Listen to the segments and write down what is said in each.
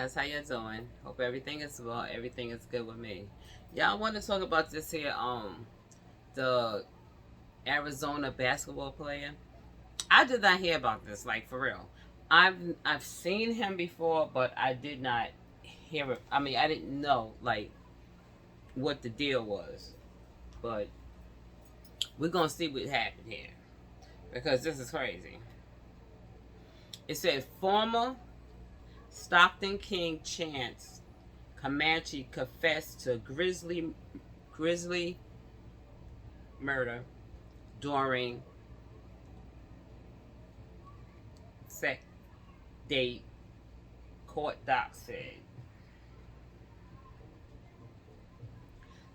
guys, how you doing? Hope everything is well. Everything is good with me. Yeah, I want to talk about this here. The Arizona basketball player. I did not hear about this, like for real. I've seen him before, but I did not hear it. I mean, I didn't know like what the deal was. But we're gonna see what happened here because this is crazy. It said former Stockton King Chance Comanche confessed to grisly murder during sex date, court doc said.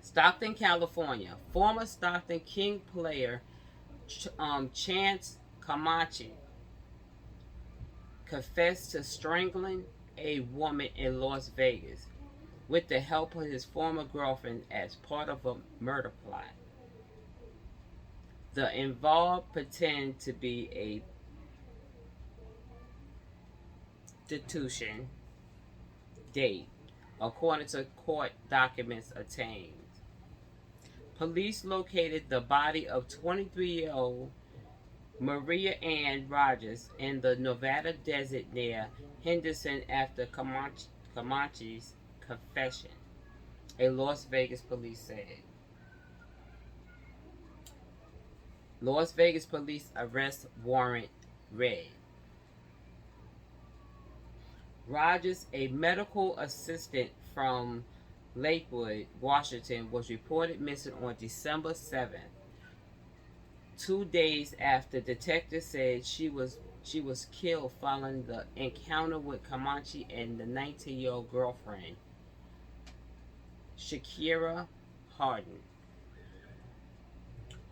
Stockton, California. Former Stockton King player Chance Comanche confessed to strangling a woman in Las Vegas with the help of his former girlfriend as part of a murder plot. The involved pretend to be a prostitution date, according to court documents obtained. Police located the body of 23-year-old Marayna Rodgers in the Nevada desert near Henderson after Comanche's confession, a Las Vegas police said. Las Vegas police arrest warrant read. Rodgers, a medical assistant from Lakewood, Washington, was reported missing on December 7th, 2 days after detectives said she was killed following the encounter with Comanche and the 19-year-old girlfriend, Shakira Harden.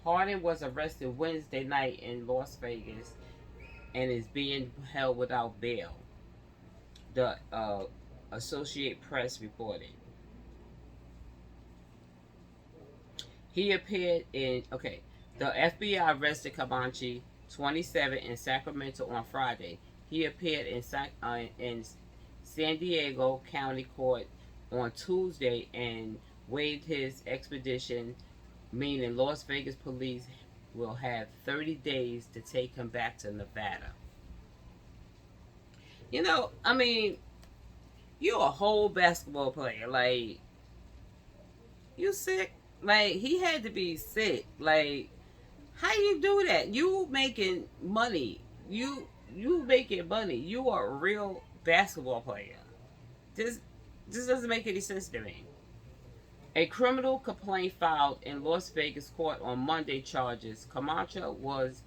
Harden was arrested Wednesday night in Las Vegas and is being held without bail, the Associated Press reported. He appeared in, the FBI arrested Comanche, 27, in Sacramento on Friday. He appeared in San Diego County Court on Tuesday and waived his extradition, meaning Las Vegas police will have 30 days to take him back to Nevada. You know, I mean, you're a whole basketball player. Like, you sick? Like, he had to be sick. Like, how you do that? You making money. You making money. You are a real basketball player. This doesn't make any sense to me. A criminal complaint filed in Las Vegas court on Monday charges Comanche was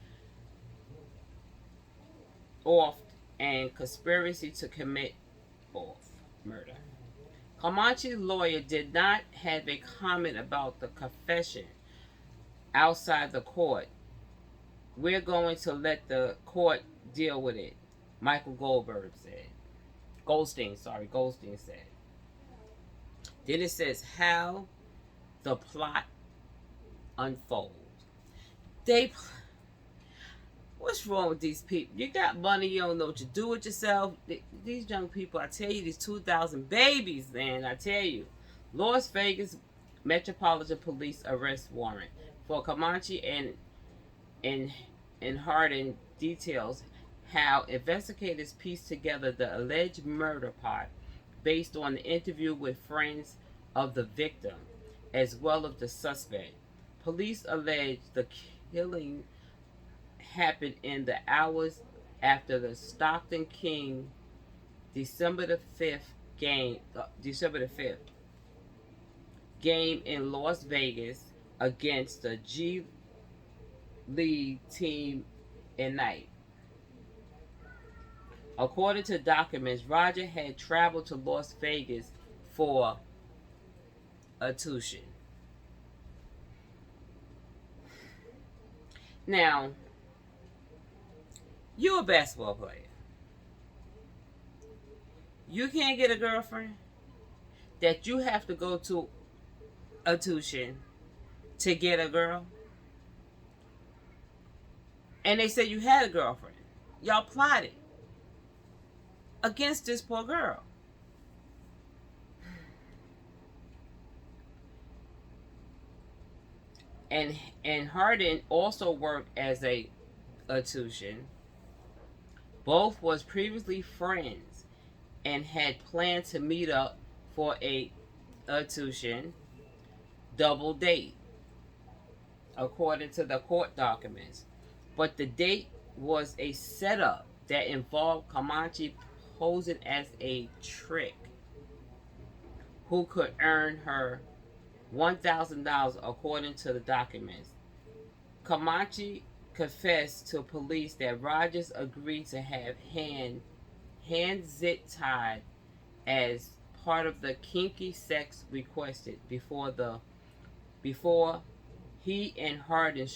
off and conspiracy to commit murder. Comanche's lawyer did not have a comment about the confession outside the court. We're going to let the court deal with it, Michael Goldstein said. Then it says how the plot unfolds. What's wrong with these people? You got money, you don't know what you do with yourself. These young people, I tell you, these 2,000 babies, man, I tell you. Las Vegas Metropolitan Police arrest warrant for Comanche and Harden details how investigators pieced together the alleged murder plot based on the interview with friends of the victim, as well as the suspect. Police allege the killing happened in the hours after the Stockton King December the 5th game in Las Vegas against the G League team at night. According to documents, Roger had traveled to Las Vegas for a tuition. Now, you're a basketball player. You can't get a girlfriend that you have to go to a tuition to get a girl. And they said you had a girlfriend. Y'all plotted against this poor girl. and Hardin also worked as a tuition. Both was previously friends and had planned to meet up for a tuition double date, according to the court documents. But the date was a setup that involved Comanche posing as a trick who could earn her $1,000 according to the documents. Comanche confessed to police that Rodgers agreed to have hand zip tied as part of the kinky sex requested before he and Hardin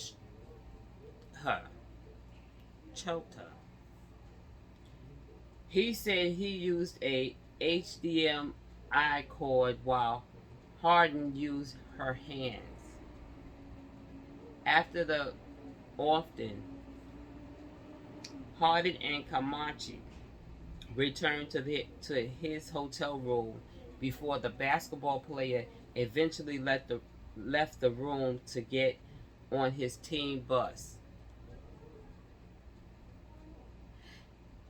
her choked her. He said he used a HDMI cord while Hardin used her hands. After the often, Hardin and Comanche returned to his hotel room before the basketball player eventually left the room to get on his team bus.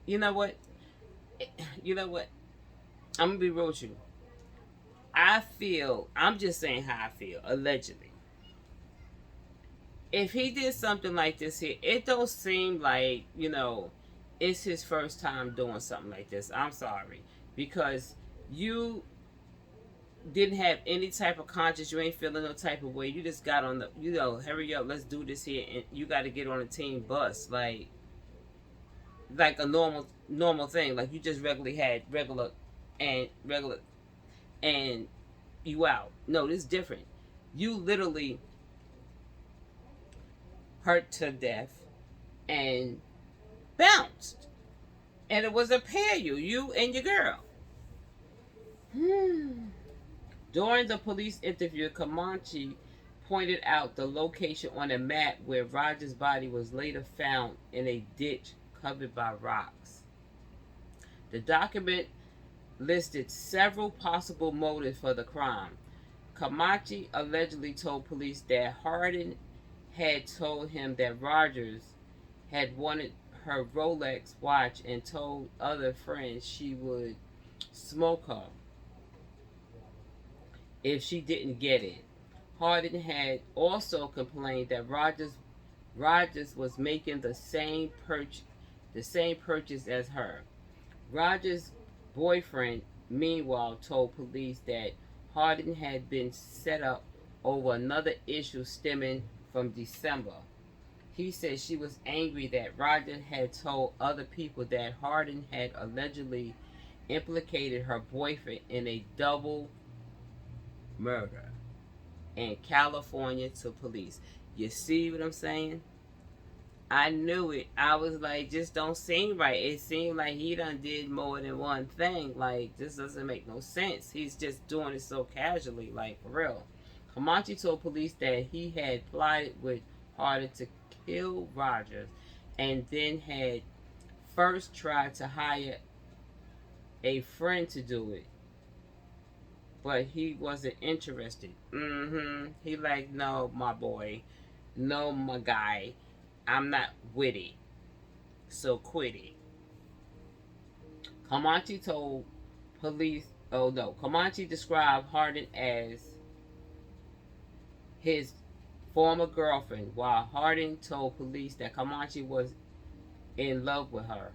You know what? You know what? I'm gonna be real with you. I'm just saying how I feel, allegedly. If he did something like this here, it don't seem like, it's his first time doing something like this. I'm sorry. Because you didn't have any type of conscience, you ain't feeling no type of way. You just got on the, hurry up, let's do this here, and you got to get on a team bus, like a normal thing, like you just regular and you out. No, this is different. You literally hurt to death and bounced, and it was a pair of you and your girl. During the police interview, Comanche pointed out the location on a map where Rodgers' body was later found in a ditch covered by rocks. The document listed several possible motives for the crime. Comanche allegedly told police that Hardin had told him that Rodgers had wanted her Rolex watch and told other friends she would smoke her if she didn't get it. Hardin had also complained that Rodgers was making the same purchase as her. Rodgers' boyfriend, meanwhile, told police that Hardin had been set up over another issue stemming from December. He said she was angry that Rodgers had told other people that Hardin had allegedly implicated her boyfriend in a double murder in California to police. You see what I'm saying? I knew it. I was like, just don't seem right. It seemed like he done did more than one thing. Like, this doesn't make no sense. He's just doing it so casually, like, for real. Comanche told police that he had plotted with Hardin to kill Rodgers and then had first tried to hire a friend to do it, but he wasn't interested. He like, no, my boy, no, my guy, I'm not with it, so quit it. Comanche told police, oh no, Comanche described Hardin as his former girlfriend, while Hardin told police that Comanche was in love with her.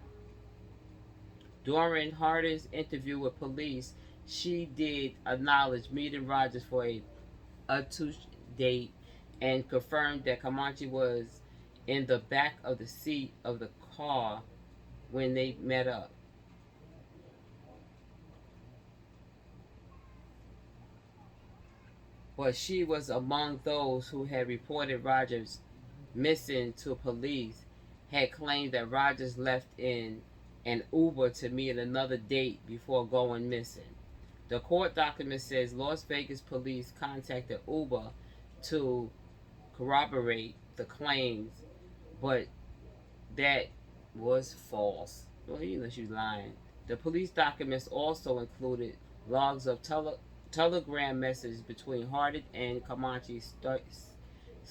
During Hardin's interview with police, she did acknowledge meeting Rodgers for a Tuesday date and confirmed that Comanche was in the back of the seat of the car when they met up. But she was among those who had reported Rodgers missing to police, had claimed that Rodgers left in an Uber to meet another date before going missing. The court document says Las Vegas police contacted Uber to corroborate the claims, but that was false. Well, she was lying. The police documents also included logs of telegram messages between Hardin and Comanche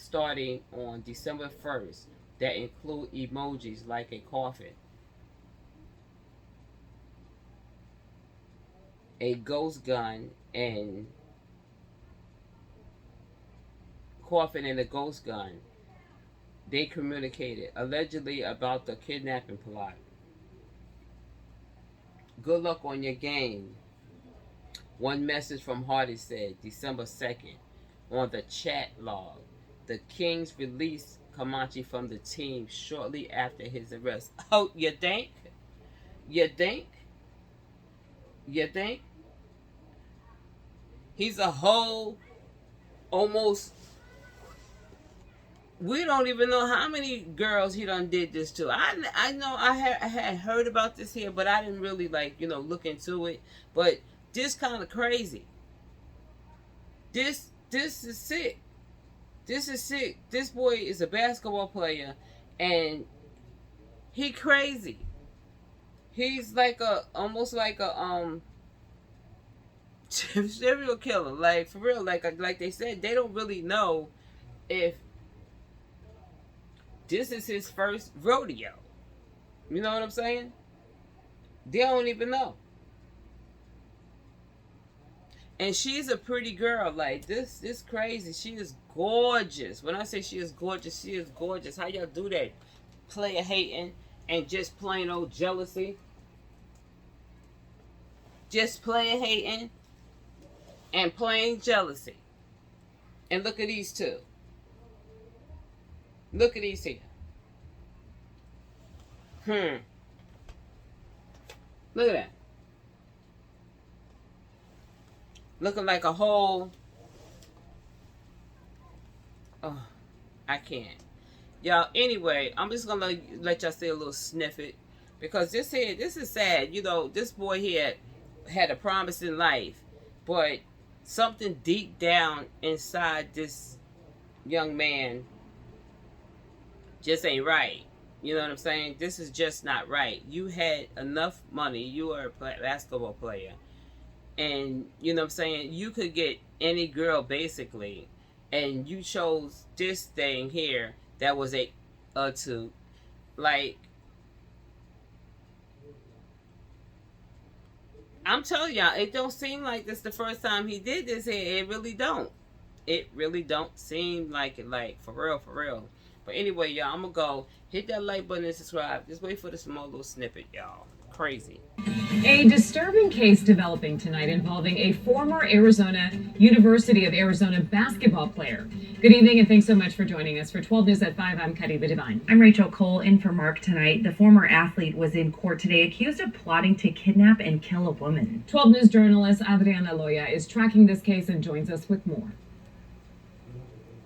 starting on December 1st that include emojis like a coffin, a ghost gun, and coffin and a ghost gun. They communicated allegedly about the kidnapping plot. Good luck on your game. One message from Hardy said December 2nd on the chat log. The Kings released Comanche from the team shortly after his arrest. Oh, you think? You think? You think? He's a whole almost, we don't even know how many girls he done did this to. I know I had heard about this here, but I didn't really look into it. But this kind of crazy. This is sick. This is sick. This boy is a basketball player, and he crazy. He's almost like a serial killer. Like, for real. Like they said, they don't really know if this is his first rodeo. You know what I'm saying? They don't even know. And she's a pretty girl. Like, this crazy. She is gorgeous. When I say she is gorgeous, she is gorgeous. How y'all do that? Player hating and just plain old jealousy. Just plain hating and plain jealousy. And look at these two. Look at these here. Look at that. Looking like a whole... Oh, I can't. Y'all, anyway, I'm just going to let y'all see a little snippet. Because this is sad. You know, this boy here had a promising life. But something deep down inside this young man just ain't right. You know what I'm saying? This is just not right. You had enough money. You are a basketball player. And, you know what I'm saying, you could get any girl, basically. And you chose this thing here that was a two. Like, I'm telling y'all, it don't seem like this the first time he did this here. It really don't. It really don't seem like it, like, for real, for real. But anyway, y'all, I'm going to go hit that like button and subscribe. Just wait for the small little snippet, y'all. Crazy. A disturbing case developing tonight involving a former University of Arizona basketball player. Good evening and thanks so much for joining us. For 12 News at 5, I'm Caribe Divine. I'm Rachel Cole, in for Mark tonight. The former athlete was in court today accused of plotting to kidnap and kill a woman. 12 News journalist Adriana Loya is tracking this case and joins us with more.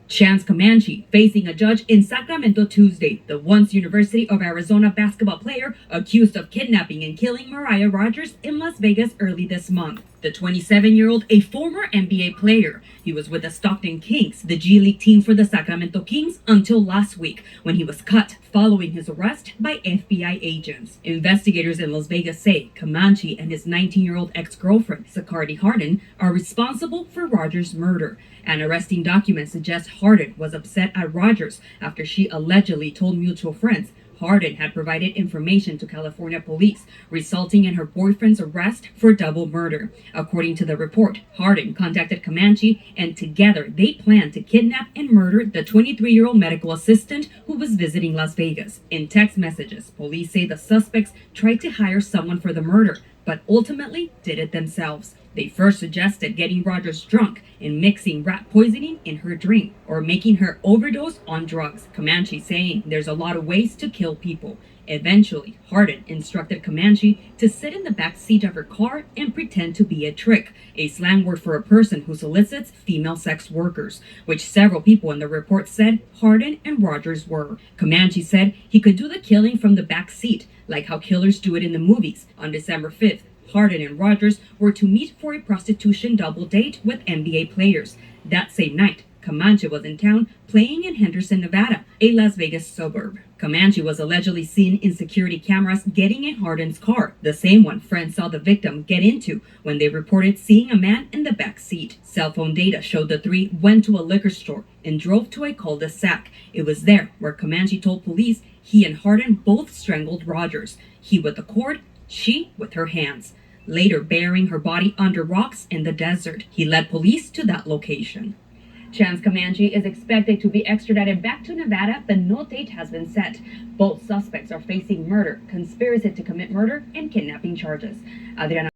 Chance Comanche facing a judge in Sacramento Tuesday. The once University of Arizona basketball player accused of kidnapping and killing Marayna Rodgers in Las Vegas early this month. The 27-year-old, a former NBA player. He was with the Stockton Kings, the G League team for the Sacramento Kings, until last week when he was cut following his arrest by FBI agents. Investigators in Las Vegas say Comanche and his 19-year-old ex-girlfriend, Zacardi Harden, are responsible for Rodgers' murder. An arresting document suggests Harden was upset at Rodgers after she allegedly told mutual friends Harden had provided information to California police, resulting in her boyfriend's arrest for double murder. According to the report, Harden contacted Comanche, and together they planned to kidnap and murder the 23-year-old medical assistant who was visiting Las Vegas. In text messages, police say the suspects tried to hire someone for the murder, but ultimately did it themselves. They first suggested getting Rodgers drunk and mixing rat poisoning in her drink or making her overdose on drugs. Comanche saying there's a lot of ways to kill people. Eventually, Harden instructed Comanche to sit in the back seat of her car and pretend to be a trick, a slang word for a person who solicits female sex workers, which several people in the report said Harden and Rodgers were. Comanche said he could do the killing from the back seat, like how killers do it in the movies. On December 5th, Harden and Rodgers were to meet for a prostitution double date with NBA players. That same night, Comanche was in town playing in Henderson, Nevada, a Las Vegas suburb. Comanche was allegedly seen in security cameras getting in Hardin's car, the same one friends saw the victim get into when they reported seeing a man in the back seat. Cell phone data showed the three went to a liquor store and drove to a cul-de-sac. It was there where Comanche told police he and Hardin both strangled Rodgers, he with the cord, she with her hands, later burying her body under rocks in the desert. He led police to that location. Chance Comanche is expected to be extradited back to Nevada, but no date has been set. Both suspects are facing murder, conspiracy to commit murder, and kidnapping charges. Adriana